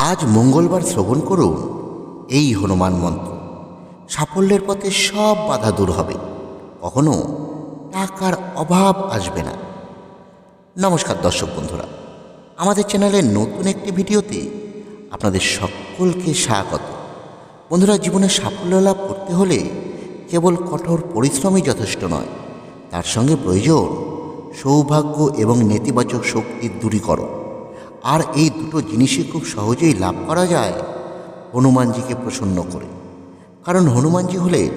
আজ মঙ্গলবার শ্রবণ করুন এই হনুমান মন্ত্র। সাফল্যের পথে সব বাধা দূর হবে, কখনো টাকার অভাব আসবে না। নমস্কার দর্শক বন্ধুরা, আমাদের চ্যানেলের নতুন একটি ভিডিওতে আপনাদের সকলকে স্বাগত। বন্ধুরা, জীবনে সাফল্য লাভ করতে হলে কেবল কঠোর পরিশ্রমই যথেষ্ট নয়, তার সঙ্গে প্রয়োজন সৌভাগ্য এবং নেতিবাচক শক্তির দূরীকরণ। আর এই দুটো জিনিসই খুব সহজেই লাভ করা যায় হনুমানজিকে প্রসন্ন করে। কারণ হনুমানজি হলেন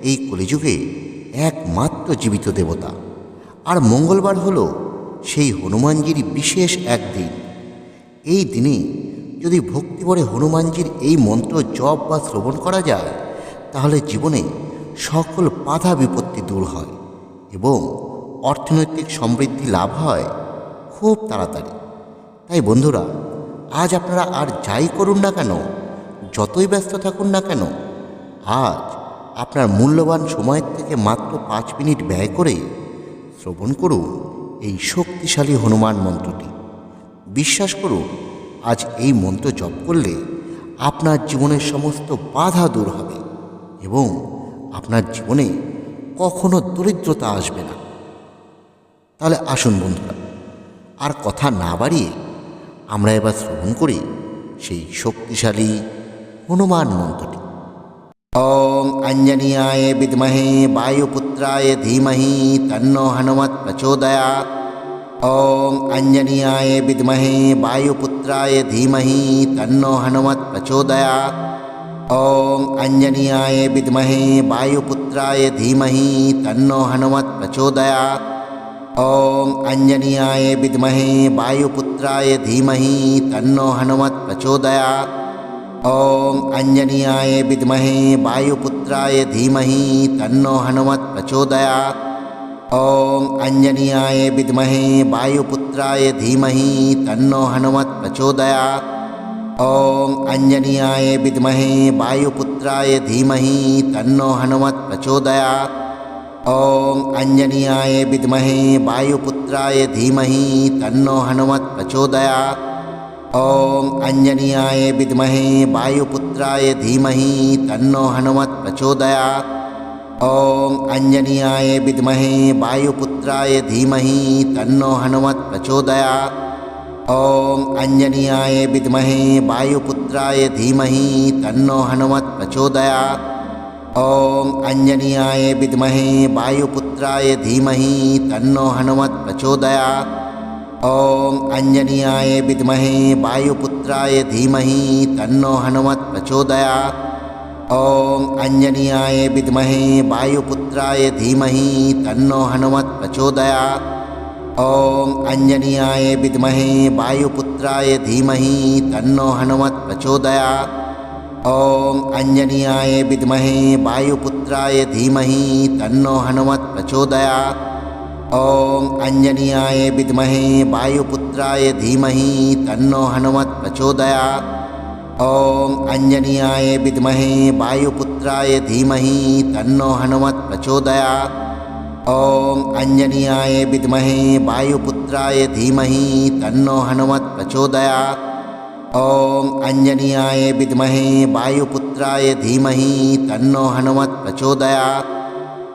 এই কলিযুগে একমাত্র জীবিত দেবতা, আর মঙ্গলবার হলো সেই হনুমানজির বিশেষ এক দিন। এই দিনে যদি ভক্তিভরে হনুমানজির এই মন্ত্র জপ বা শ্রবণ করা যায়, তাহলে জীবনে সকল বাধা বিপত্তি দূর হয় এবং অর্থনৈতিক সমৃদ্ধি লাভ হয় খুব তাড়াতাড়ি। তাই বন্ধুরা, আজ আপনারা আর যাই করুন না কেন, যতই ব্যস্ত থাকুন না কেন, আজ আপনার মূল্যবান সময়ের থেকে মাত্র 5 মিনিট ব্যয় করে শ্রবণ করুন এই শক্তিশালী হনুমান মন্ত্রটি। বিশ্বাস করুন, আজ এই মন্ত্র জপ করলে আপনার জীবনের সমস্ত বাধা দূর হবে এবং আপনার জীবনে কখনো দরিদ্রতা আসবে না। তাহলে আসুন বন্ধুরা, আর কথা না বাড়িয়ে আমরা এবার শ্রবণ করি সেই শক্তিশালী হনুমান মন্ত্রটি। ওং অঞ্জনীয়ায় বিদ্মহে বায়ুপুত্রায় ধীমহি তন্নো হনুমৎ প্রচোদয়াৎ। ওং অঞ্জনীয়ায় বিদ্মহে বায়ুপুত্রায় ধীমহি তন্নো হনুমৎ প্রচোদয়াৎ। ওং অঞ্জনীয়ায় বিদ্মহে বায়ুপুত্রায় ধীমহি তন্নো হনুমৎ প্রচোদয়াৎ। ওং অঞ্জনীয়ায় বিদ্মহে বায়ুপুত্রায় ধীমহি তন্নো হনুমৎ প্রচোদয়াৎ। ওং অঞ্জনীয়ায় বিদ্মহে বায়ুপুত্রায় ধীমহি তন্নো হনুমৎ প্রচোদয়াৎ। ওং অঞ্জনীয়ায় বিদ্মহে বায়ুপুত্রায় ধীমহি তন্নো হনুমৎ প্রচোদয়াৎ। ওং অঞ্জনীয়ায় বিদ্মহে বায়ুপুত্রায় ধীমহি তন্নো হনুমৎ প্রচোদয়াৎ। ওং অঞ্জনীয়ায় বিদ্মহে বায়ুপুত্রায় ধীমহি তন্নো হনুমৎ প্রচোদয়াৎ। ওং অঞ্জনীয়ায় বিদ্মহে বায়ুপুত্রায় ধীমহি তন্নো হনুমৎ প্রচোদয়াৎ। ওং অঞ্জনীয়ায় বিদ্মহে বায়ুপুত্রায় ধীমহি তন্নো হনুমৎ প্রচোদয়াৎ। ওং অঞ্জনীয়ায় বিদ্মহে বায়ুপুত্রায় ধীমহি তন্নো হনুমৎ প্রচোদয়াৎ। ওং অঞ্জনীয়ায় বিদ্মহে বায়ুপুত্রায় ধীমহি তন্নো হনুমৎ প্রচোদয়াৎ। ওং অঞ্জনীয়ায় বিদ্মহে বায়ুপুত্রায় ধীমহি তন্নো হনুমৎ প্রচোদয়াৎ। ওং অঞ্জনীয়ায় বিদ্মহে বায়ুপুত্রায় ধীমহি তন্নো হনুমৎ প্রচোদয়াৎ। ওং অঞ্জনীয়ায় বিদ্মহে বায়ুপুত্রায় ধীমহি তন্নো হনুমৎ প্রচোদয়াৎ। ওং অঞ্জনীয়ায় বিদ্মহে বায়ুপুত্রায় ধীমহি তন্নো হনুমৎ প্রচোদয়াৎ। ওং অঞ্জনীয়ায় বিদ্মহে বায়ুপুত্রায় ধীমহি তন্নো হনুমৎ প্রচোদয়াৎ। ওং অঞ্জনীয়ায় বিদ্মহে বায়ুপুত্রায় ধীমহি তন্নো হনুমৎ প্রচোদয়াৎ। ওং অঞ্জনীয়ায় বিদ্মহে বায়ুপুত্রায় ধীমহি তন্নো হনুমৎ প্রচোদয়াৎ। ওং অঞ্জনীয়ায় বিদ্মহে বায়ুপুত্রায় ধীমহি তন্নো হনুমৎ প্রচোদয়াৎ।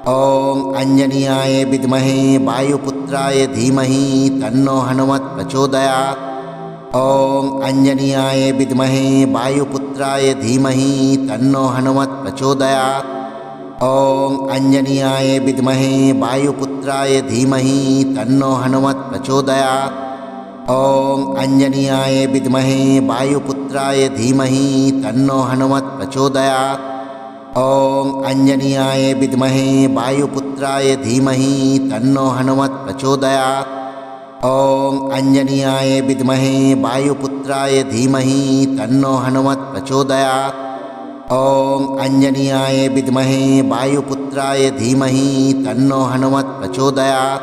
ওং অঞ্জনীয়ায় বিদ্মহে বায়ুপুত্রায় ধীমহি তন্নো হনুমৎ প্রচোদয়াৎ। ওং অঞ্জনীয়ায় বিদ্মহে বায়ুপুত্রায় ধীমহি তন্নো হনুমৎ প্রচোদয়াৎ। ওং অঞ্জনীয়ায় বিদ্মহে বায়ুপুত্রায় ধীমহি তন্নো হনুমৎ প্রচোদয়াৎ। ওং অঞ্জনীয়ায় বিদ্মহে বায়ুপুত্রায় ধীমহি তন্নো হনুমৎ প্রচোদয়াৎ। ওং অঞ্জনীয়ায় বিদ্মহে বায়ুপুত্রায় ধীমহি তন্নো হনুমৎ প্রচোদয়াৎ। ওং অঞ্জনীয়ায় বিদ্মহে বায়ুপুত্রায় ধীমহি তন্নো হনুমৎ প্রচোদয়াৎ। ওং অঞ্জনীয়ায় বিদ্মহে বায়ুপুত্রায় ধীমহি তন্নো হনুমৎ প্রচোদয়াৎ।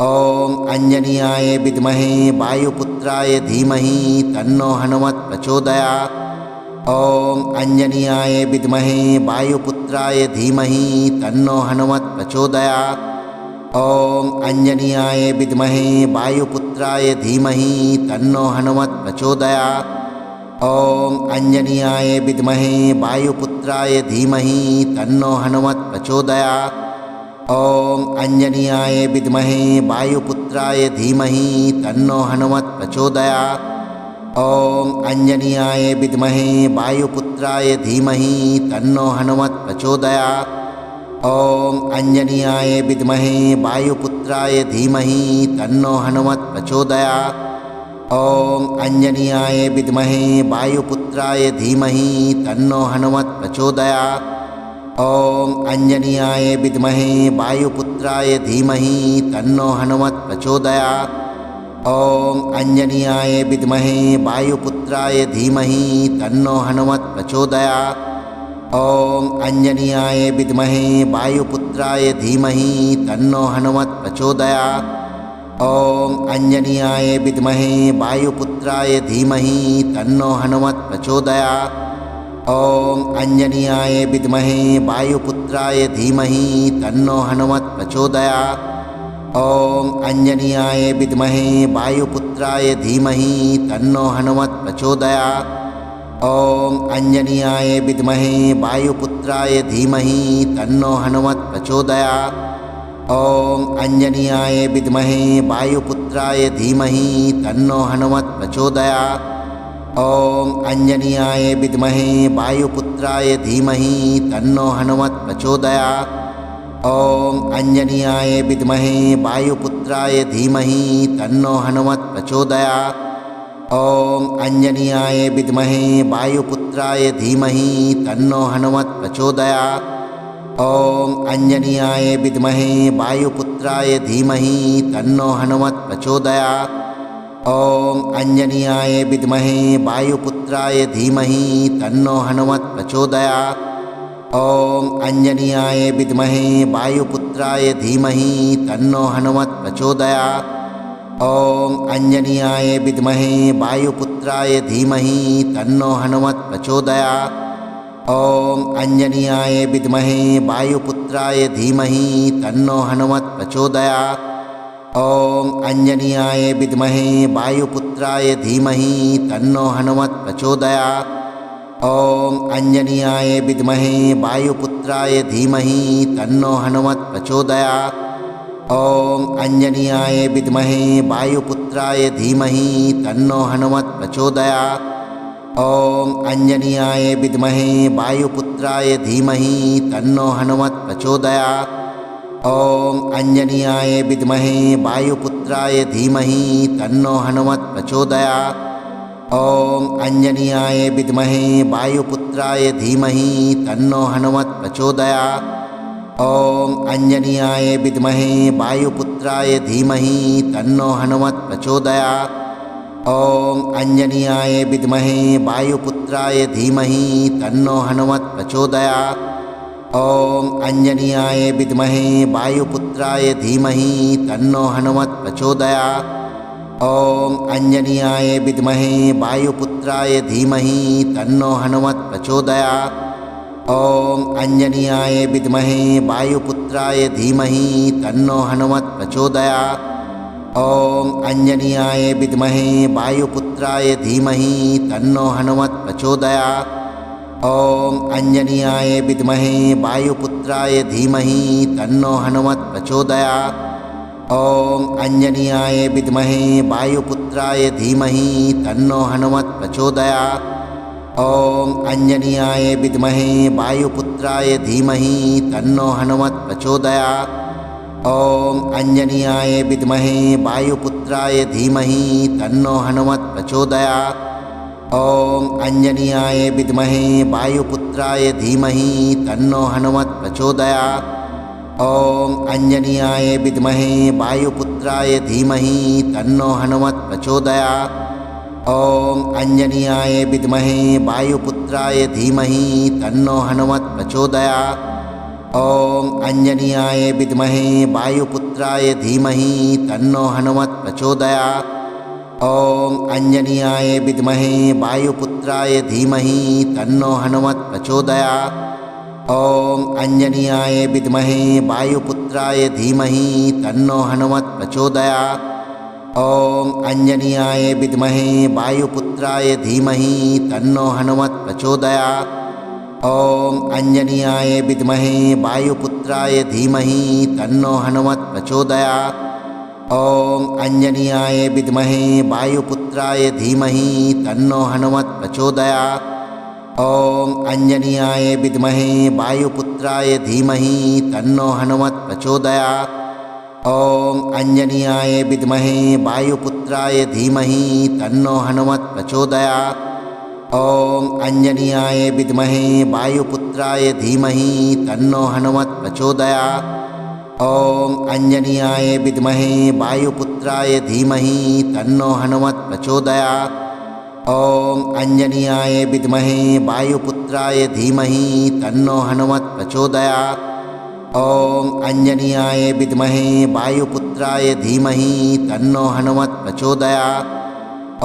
ওং অঞ্জনীয়ায় বিদ্মহে বায়ুপুত্রায় ধীমহি তন্নো হনুমৎ প্রচোদয়াৎ। ওং অঞ্জনীয়ায় বিদ্মহে বায়ুপুত্রায় ধীমহি তন্নো হনুমৎ প্রচোদয়াৎ। ওং অঞ্জনীয়ায় বিদ্মহে বায়ুপুত্রায় ধীমহি তন্নো হনুমৎ প্রচোদয়াৎ। ॐ अञ्जनीयाय विद्महे वायुपुत्राय धीमहि तन्नो हनुमत् प्रचोदयात्। ॐ अञ्जनीयाय विद्महे वायुपुत्राय धीमहि तन्नो हनुमत् प्रचोदयात्। ॐ अञ्जनीयाय विद्महे वायुपुत्राय धीमहि तन्नो हनुमत् प्रचोदयात्। ॐ अञ्जनीयाय विद्महे वायुपुत्राय धीमहि तन्नो हनुमत् प्रचोदयात्। ॐ अञ्जनीयाय विद्महे वायुपुत्राय धीमहि तन्नो हनुमत् प्रचोदयात्। ॐ अञ्जनीयाय विद्महे वायुपुत्राय धीमहि तन्नो हनुमत् प्रचोदयात्। ॐ अञ्जनीयाय विद्महे वायुपुत्राय धीमहि तन्नो हनुमत् प्रचोदयात्। ॐ अञ्जनीयाय विद्महे वायुपुत्राय धीमहि तन्नो हनुमत् प्रचोदयात्। ॐ अञ्जनीयाय विद्महे वायुपुत्राय धीमहि तन्नो हनुमत् प्रचोदयात्। ॐ अञ्जनीयाय विद्महे वायुपुत्राय धीमहि तन्नो हनुमत् प्रचोदयात्। ॐ अञ्जनीयाय विद्महे वायुपुत्राय धीमहि तन्नो हनुमत् प्रचोदयात्। ॐ अञ्जनीयाय विद्महे वायुपुत्राय धीमहि तन्नो हनुमत् प्रचोदयात्। ॐ अञ्जनीयाय विद्महे वायुपुत्राय धीमहि तन्नो हनुमत् प्रचोदयात्। ॐ अञ्जनीयाय विद्महे वायुपुत्राय धीमहि तन्नो हनुमत् प्रचोदयात्। ॐ अञ्जनीयाय विद्महे वायुपुत्राय धीमहि तन्नो हनुमत् प्रचोदयात्। ॐ अञ्जनीयाय विद्महे वायुपुत्राय धीमहि तन्नो हनुमत् प्रचोदयात्। ॐ अञ्जनीयाय विद्महे वायुपुत्राय धीमहि तन्नो हनुमत् प्रचोदयात्। ॐ अञ्जनीयाय विद्महे वायुपुत्राय धीमहि तन्नो हनुमत् प्रचोदयात्। ॐ अञ्जनीयाय विद्महे वायुपुत्राय धीमहि तन्नो हनुमत् प्रचोदयात्। ॐ अञ्जनीयाय विद्महे वायुपुत्राय धीमहि तन्नो हनुमत् प्रचोदयात्। ॐ अञ्जनीयाय विद्महे वायुपुत्राय धीमहि तन्नो हनुमत् प्रचोदयात्। ॐ अञ्जनीयाय विद्महे वायुपुत्राय धीमहि तन्नो हनुमत् प्रचोदयात्। ॐ अञ्जनीयाय विद्महे वायुपुत्राय धीमहि तन्नो हनुमत् प्रचोदयात्। ॐ अञ्जनीयाय विद्महे वायुपुत्राय धीमहि तन्नो हनुमत् प्रचोदयात्। ॐ अञ्जनीयाय विद्महे वायुपुत्राय धीमहि तन्नो हनुमत् प्रचोदयात्। ॐ अञ्जनीयाय विद्महे वायुपुत्राय धीमहि तन्नो हनुमत् प्रचोदयात्। ॐ अञ्जनीयाय विद्महे वायुपुत्राय धीमहि तन्नो हनुमत् प्रचोदयात्। ॐ अञ्जनीयाय विद्महे वायुपुत्राय धीमहि तन्नो हनुमत् प्रचोदयात्। ॐ अञ्जनीयाय विद्महे वायुपुत्राय धीमहि तन्नो हनुमत् प्रचोदयात्। ॐ अञ्जनीयाय विद्महे वायुपुत्राय धीमहि तन्नो हनुमत् प्रचोदयात्। ॐ अञ्जनीयाय विद्महे वायुपुत्राय धीमहि तन्नो हनुमत् प्रचोदयात्। ॐ अञ्जनीयाय विद्महे वायुपुत्राय धीमहि तन्नो हनुमत् प्रचोदयात्। ॐ अञ्जनीयाय विद्महे वायुपुत्राय धीमहि तन्नो हनुमत् प्रचोदयात्। ॐ अञ्जनीयाय विद्महे वायुपुत्राय धीमहि तन्नो हनुमत् प्रचोदयात्। ॐ अञ्जनीयाय विद्महे वायुपुत्राय धीमहि तन्नो हनुमत् प्रचोदयात्। ॐ अञ्जनीयाय विद्महे वायुपुत्राय धीमहि तन्नो हनुमत् प्रचोदयात्। ॐ अञ्जनीयाय विद्महे वायुपुत्राय धीमहि तन्नो हनुमत् प्रचोदयात्। ॐ अञ्जनीयाय विद्महे वायुपुत्राय धीमहि तन्नो हनुमत् प्रचोदयात्। ॐ अञ्जनीयाय विद्महे वायुपुत्राय धीमहि तन्नो हनुमत् प्रचोदयात्। ॐ अञ्जनीयाय विद्महे वायुपुत्राय धीमहि तन्नो हनुमत् प्रचोदयात्। ॐ अञ्जनीयाय विद्महे वायुपुत्राय धीमहि तन्नो हनुमत् प्रचोदयात्। ॐ अञ्जनीयाय विद्महे वायुपुत्राय धीमहि तन्नो हनुमत् प्रचोदयात्। ॐ अञ्जनीयाय विद्महे वायुपुत्राय धीमहि तन्नो हनुमत् प्रचोदयात्। ॐ अञ्जनीयाय विद्महे वायुपुत्राय वायुपुत्राय धीमहि तन्नो हनुमत् प्रचोदयात्। ॐ आञ्जनेयाय विद्महे वायुपुत्राय धीमहि तन्नो हनुमत् प्रचोदयात्। ॐ आञ्जनेयाय विद्महे वायुपुत्राय धीमहि तन्नो हनुमत् प्रचोदयात्। ॐ आञ्जनेयाय विद्महे वायुपुत्राय धीमहि तन्नो हनुमत् प्रचोदयात्। ॐ आञ्जनेयाय विद्महे वायुपुत्राय धीमहि तन्नो हनुमत् प्रचोदयात्। ॐ आञ्जनेयाय विद्महे वायुपुत्राय धीमहि तन्नो हनुमत् प्रचोदयात्। ॐ आञ्जनेयाय विद्महे वायुपुत्राय धीमहि तन्नो हनुमत् प्रचोदयात्। ॐ आञ्जनेयाय विद्महे वायुपुत्राय धीमहि तन्नो हनुमत् प्रचोदयात्। ॐ आञ्जनेयाय विद्महे वायुपुत्राय धीमहि तन्नो हनुमत् प्रचोदयात्।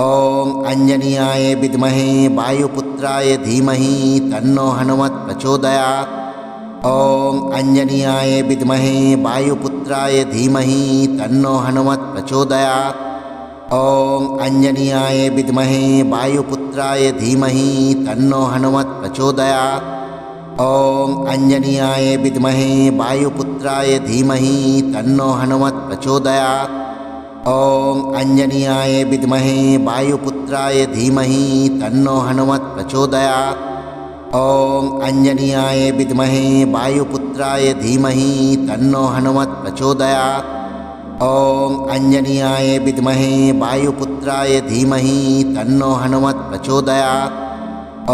ॐ आञ्जनेयाय विद्महे वायुपुत्राय धीमहि तन्नो हनुमत् प्रचोदयात्। ॐ आञ्जनेयाय विद्महे वायुपुत्राय धीमहि तन्नो हनुमत् प्रचोदयात्। ॐ आञ्जनेयाय विद्महे वायुपुत्राय धीमहि तन्नो हनुमत् प्रचोदयात्। ॐ आञ्जनेयाय विद्महे वायुपुत्राय धीमहि तन्नो हनुमत् प्रचोदयात्। ॐ आञ्जनेयाय विद्महे वायुपुत्राय धीमहि तन्नो हनुमत् प्रचोदयात्। ॐ आञ्जनेयाय विद्महे वायुपुत्राय धीमहि तन्नो हनुमत् प्रचोदयात्। ॐ आञ्जनेयाय विद्महे वायुपुत्राय धीमहि तन्नो हनुमत् प्रचोदयात्।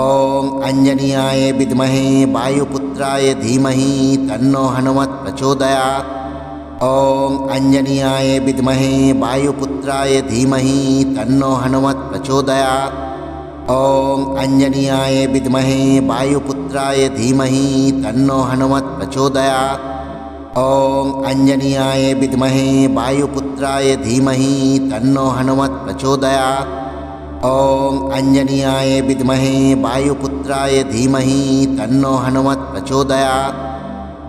ॐ आञ्जनेयाय विद्महे वायुपुत्राय धीमहि तन्नो हनुमत् प्रचोदयात्। ॐ आञ्जनेयाय विद्महे वायुपुत्राय धीमहि तन्नो हनुमत् प्रचोदयात्। ॐ आञ्जनेयाय विद्महे वायुपुत्राय धीमहि तन्नो हनुमत् प्रचोदयात्। ॐ आञ्जनेयाय विद्महे वायुपुत्राय धीमहि तन्नो हनुमत् प्रचोदयात्। ॐ आञ्जनेयाय विद्महे वायुपुत्राय धीमहि तन्नो हनुमत् प्रचोदयात्।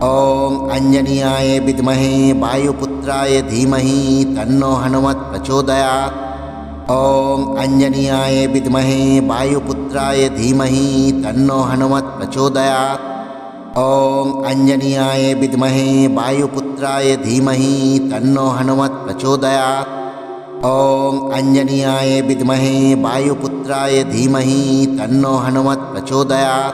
ॐ आञ्जनेयाय विद्महे वायुपुत्राय धीमहि तन्नो हनुमत् प्रचोदयात्। ॐ आञ्जनेयाय विद्महे वायुपुत्राय धीमहि तन्नो हनुमत् प्रचोदयात्। ॐ आञ्जनेयाय विद्महे वायुपुत्राय धीमहि तन्नो हनुमत् प्रचोदयात्। ॐ आञ्जनेयाय विद्महे वायुपुत्राय धीमहि तन्नो हनुमत् प्रचोदयात्।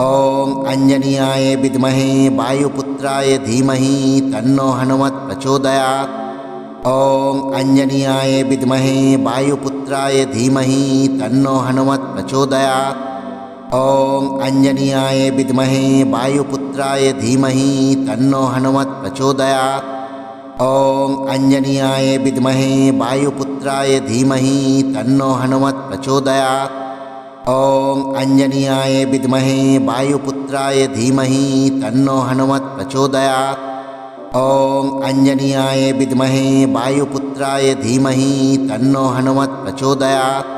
ॐ आञ्जनेयाय विद्महे वायुपुत्राय धीमहि तन्नो हनुमत् प्रचोदयात्। ॐ आञ्जनेयाय विद्महे वायुपुत्राय धीमहि तन्नो हनुमत् प्रचोदयात्। ॐ आञ्जनेयाय विद्महे वायुपुत्राय धीमहि तन्नो हनुमत् प्रचोदयात्। ॐ आञ्जनेयाय विद्महे वायुपुत्राय धीमहि तन्नो हनुमत् प्रचोदयात्। ॐ आञ्जनेयाय विद्महे वायुपुत्राय धीमहि तन्नो हनुमत् प्रचोदयात्। ॐ आञ्जनेयाय विद्महे वायुपुत्राय धीमहि तन्नो हनुमत् प्रचोदयात्।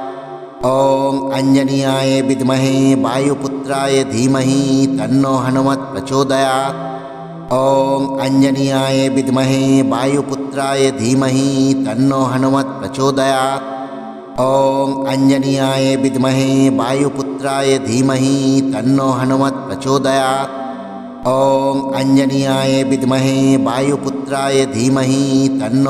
ॐ आञ्जनेयाय विद्महे वायुपुत्राय धीमहि तन्नो हनुमत् प्रचोदयात्। ॐ आञ्जनेयाय विद्महे वायुपुत्राय धीमहि तन्नो हनुमत् प्रचोदयात्। ॐ आञ्जनेयाय विद्महे वायुपुत्राय धीमहि तन्नो हनुमत् प्रचोदयात्। ॐ आञ्जनेयाय विद्महे वायुपुत्राय धीमहि तन्नो